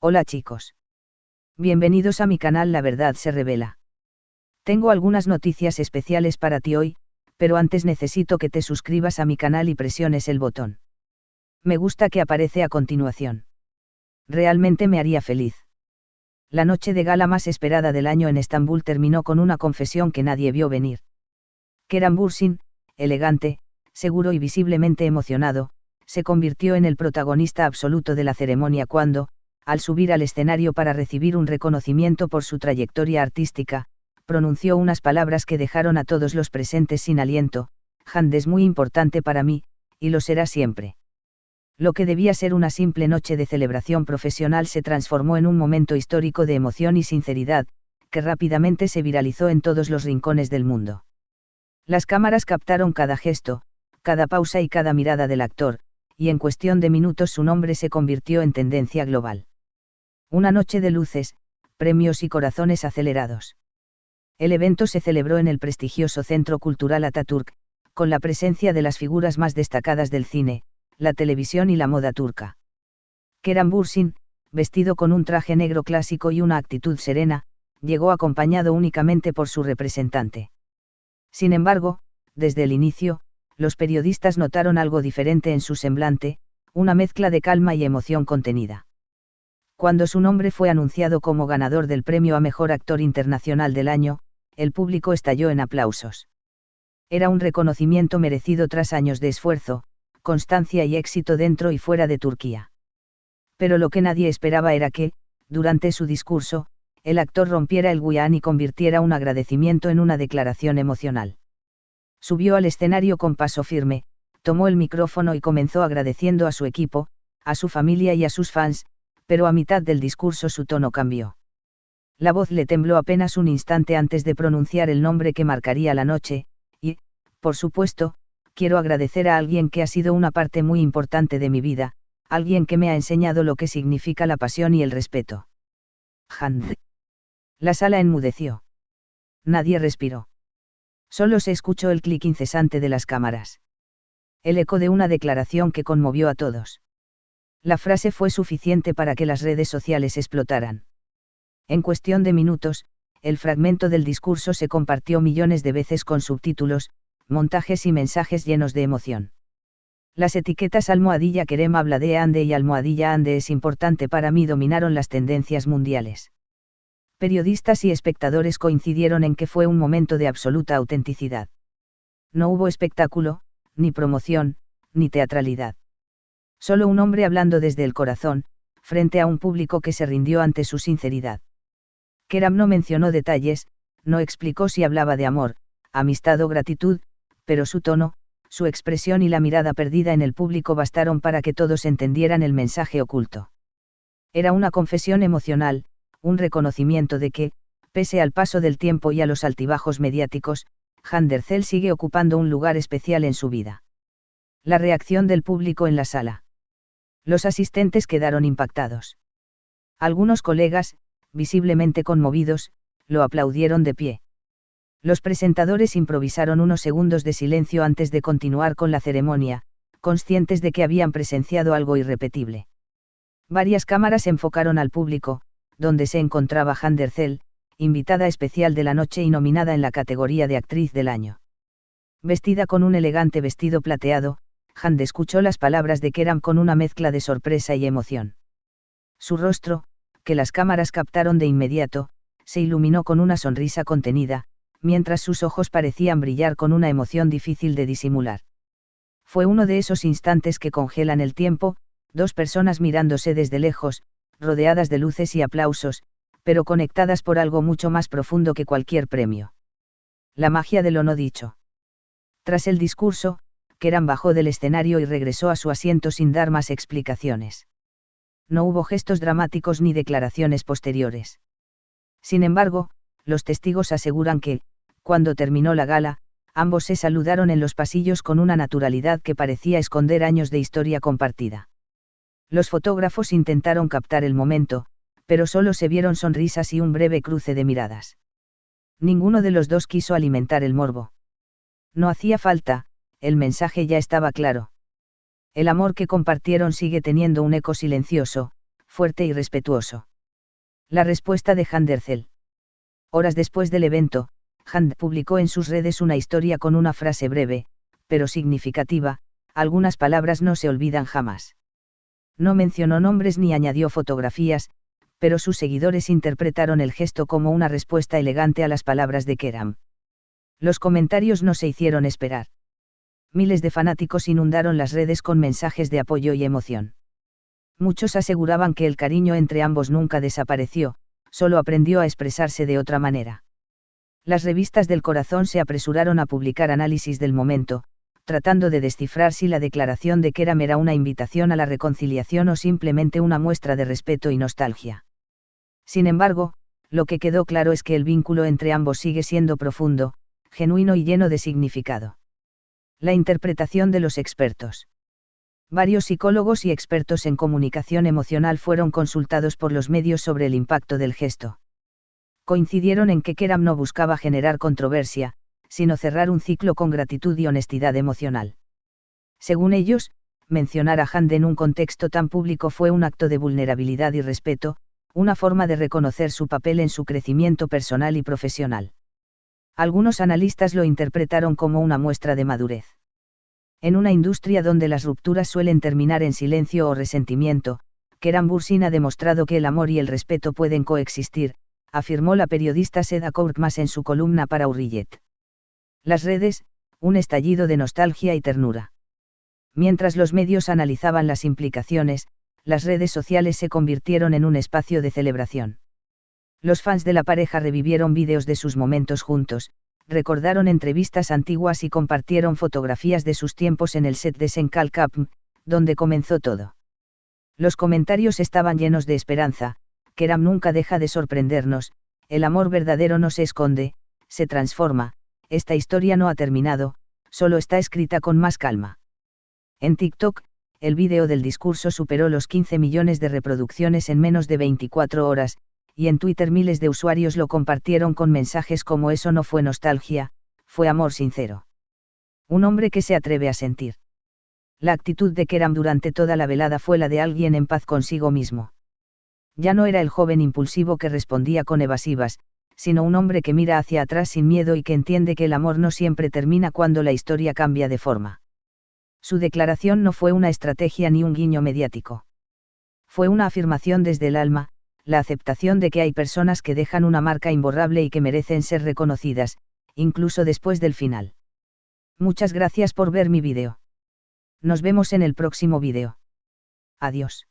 Hola chicos. Bienvenidos a mi canal La Verdad se Revela. Tengo algunas noticias especiales para ti hoy, pero antes necesito que te suscribas a mi canal y presiones el botón me gusta que aparece a continuación. Realmente me haría feliz. La noche de gala más esperada del año en Estambul terminó con una confesión que nadie vio venir. Kerem Bürsin, elegante, seguro y visiblemente emocionado, se convirtió en el protagonista absoluto de la ceremonia cuando, al subir al escenario para recibir un reconocimiento por su trayectoria artística, pronunció unas palabras que dejaron a todos los presentes sin aliento: Hande es muy importante para mí, y lo será siempre. Lo que debía ser una simple noche de celebración profesional se transformó en un momento histórico de emoción y sinceridad, que rápidamente se viralizó en todos los rincones del mundo. Las cámaras captaron cada gesto, cada pausa y cada mirada del actor, y en cuestión de minutos su nombre se convirtió en tendencia global. Una noche de luces, premios y corazones acelerados. El evento se celebró en el prestigioso Centro Cultural Atatürk, con la presencia de las figuras más destacadas del cine, la televisión y la moda turca. Kerem Bürsin, vestido con un traje negro clásico y una actitud serena, llegó acompañado únicamente por su representante. Sin embargo, desde el inicio, los periodistas notaron algo diferente en su semblante, una mezcla de calma y emoción contenida. Cuando su nombre fue anunciado como ganador del premio a Mejor Actor Internacional del año, el público estalló en aplausos. Era un reconocimiento merecido tras años de esfuerzo, constancia y éxito dentro y fuera de Turquía. Pero lo que nadie esperaba era que, durante su discurso, el actor rompiera el guión y convirtiera un agradecimiento en una declaración emocional. Subió al escenario con paso firme, tomó el micrófono y comenzó agradeciendo a su equipo, a su familia y a sus fans, pero a mitad del discurso su tono cambió. La voz le tembló apenas un instante antes de pronunciar el nombre que marcaría la noche, y, por supuesto, quiero agradecer a alguien que ha sido una parte muy importante de mi vida, alguien que me ha enseñado lo que significa la pasión y el respeto. Hande. La sala enmudeció. Nadie respiró. Solo se escuchó el clic incesante de las cámaras. El eco de una declaración que conmovió a todos. La frase fue suficiente para que las redes sociales explotaran. En cuestión de minutos, el fragmento del discurso se compartió millones de veces con subtítulos, montajes y mensajes llenos de emoción. Las etiquetas #Kerem habla de Hande y #Hande es importante para mí dominaron las tendencias mundiales. Periodistas y espectadores coincidieron en que fue un momento de absoluta autenticidad. No hubo espectáculo, ni promoción, ni teatralidad. Solo un hombre hablando desde el corazón, frente a un público que se rindió ante su sinceridad. Kerem no mencionó detalles, no explicó si hablaba de amor, amistad o gratitud, pero su tono, su expresión y la mirada perdida en el público bastaron para que todos entendieran el mensaje oculto. Era una confesión emocional, un reconocimiento de que, pese al paso del tiempo y a los altibajos mediáticos, Hande Erçel sigue ocupando un lugar especial en su vida. La reacción del público en la sala. Los asistentes quedaron impactados. Algunos colegas, visiblemente conmovidos, lo aplaudieron de pie. Los presentadores improvisaron unos segundos de silencio antes de continuar con la ceremonia, conscientes de que habían presenciado algo irrepetible. Varias cámaras enfocaron al público, donde se encontraba Hande Erçel, invitada especial de la noche y nominada en la categoría de Actriz del Año. Vestida con un elegante vestido plateado, Hande escuchó las palabras de Kerem con una mezcla de sorpresa y emoción. Su rostro, que las cámaras captaron de inmediato, se iluminó con una sonrisa contenida, mientras sus ojos parecían brillar con una emoción difícil de disimular. Fue uno de esos instantes que congelan el tiempo, dos personas mirándose desde lejos, rodeadas de luces y aplausos, pero conectadas por algo mucho más profundo que cualquier premio. La magia de lo no dicho. Tras el discurso, Kerem bajó del escenario y regresó a su asiento sin dar más explicaciones. No hubo gestos dramáticos ni declaraciones posteriores. Sin embargo, los testigos aseguran que, cuando terminó la gala, ambos se saludaron en los pasillos con una naturalidad que parecía esconder años de historia compartida. Los fotógrafos intentaron captar el momento, pero solo se vieron sonrisas y un breve cruce de miradas. Ninguno de los dos quiso alimentar el morbo. No hacía falta, el mensaje ya estaba claro. El amor que compartieron sigue teniendo un eco silencioso, fuerte y respetuoso. La respuesta de Handercel. Horas después del evento, Hand publicó en sus redes una historia con una frase breve, pero significativa: algunas palabras no se olvidan jamás. No mencionó nombres ni añadió fotografías, pero sus seguidores interpretaron el gesto como una respuesta elegante a las palabras de Kerem. Los comentarios no se hicieron esperar. Miles de fanáticos inundaron las redes con mensajes de apoyo y emoción. Muchos aseguraban que el cariño entre ambos nunca desapareció, solo aprendió a expresarse de otra manera. Las revistas del corazón se apresuraron a publicar análisis del momento, tratando de descifrar si la declaración de Kerem era una invitación a la reconciliación o simplemente una muestra de respeto y nostalgia. Sin embargo, lo que quedó claro es que el vínculo entre ambos sigue siendo profundo, genuino y lleno de significado. La interpretación de los expertos. Varios psicólogos y expertos en comunicación emocional fueron consultados por los medios sobre el impacto del gesto. Coincidieron en que Kerem no buscaba generar controversia, sino cerrar un ciclo con gratitud y honestidad emocional. Según ellos, mencionar a Hand en un contexto tan público fue un acto de vulnerabilidad y respeto, una forma de reconocer su papel en su crecimiento personal y profesional. Algunos analistas lo interpretaron como una muestra de madurez. En una industria donde las rupturas suelen terminar en silencio o resentimiento, Kerem Bürsin ha demostrado que el amor y el respeto pueden coexistir, afirmó la periodista Seda Kourtmas en su columna para Hurriyet. Las redes, un estallido de nostalgia y ternura. Mientras los medios analizaban las implicaciones, las redes sociales se convirtieron en un espacio de celebración. Los fans de la pareja revivieron vídeos de sus momentos juntos, recordaron entrevistas antiguas y compartieron fotografías de sus tiempos en el set de Senkal Cup, donde comenzó todo. Los comentarios estaban llenos de esperanza: Kerem nunca deja de sorprendernos, el amor verdadero no se esconde, se transforma, esta historia no ha terminado, solo está escrita con más calma. En TikTok, el vídeo del discurso superó los 15 millones de reproducciones en menos de 24 horas, y en Twitter miles de usuarios lo compartieron con mensajes como: eso no fue nostalgia, fue amor sincero. Un hombre que se atreve a sentir. La actitud de Kerem durante toda la velada fue la de alguien en paz consigo mismo. Ya no era el joven impulsivo que respondía con evasivas, sino un hombre que mira hacia atrás sin miedo y que entiende que el amor no siempre termina cuando la historia cambia de forma. Su declaración no fue una estrategia ni un guiño mediático. Fue una afirmación desde el alma, la aceptación de que hay personas que dejan una marca imborrable y que merecen ser reconocidas, incluso después del final. Muchas gracias por ver mi vídeo. Nos vemos en el próximo vídeo. Adiós.